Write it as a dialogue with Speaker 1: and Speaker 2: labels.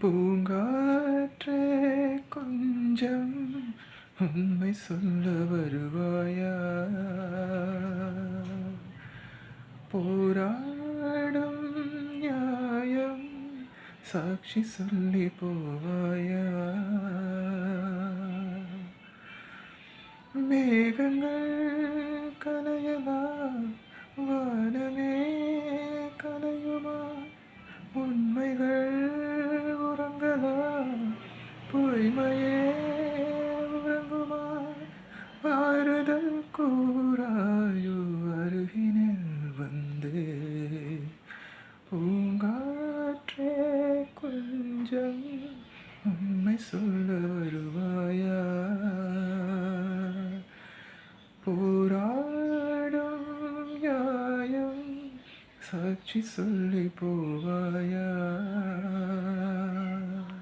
Speaker 1: பூங்காற்றே கொஞ்சம் உண்மை சொல்ல வருவாயா? போராடும் நியாயம் சாட்சி சொல்லி போவாயா? மேகங்கள் கலையலாம், வானமே கலையுமா? உண்மைகள் உறங்கலாம், பொய்மையே உறங்குமா? ஆறுதல் கூறாயோ அருகினில் வந்து? பூங்காற்றே கொஞ்சம் உண்மை சொல்ல வருவாயா? போராடும் நியாயம் சாட்சி சொல்லி போவாயா?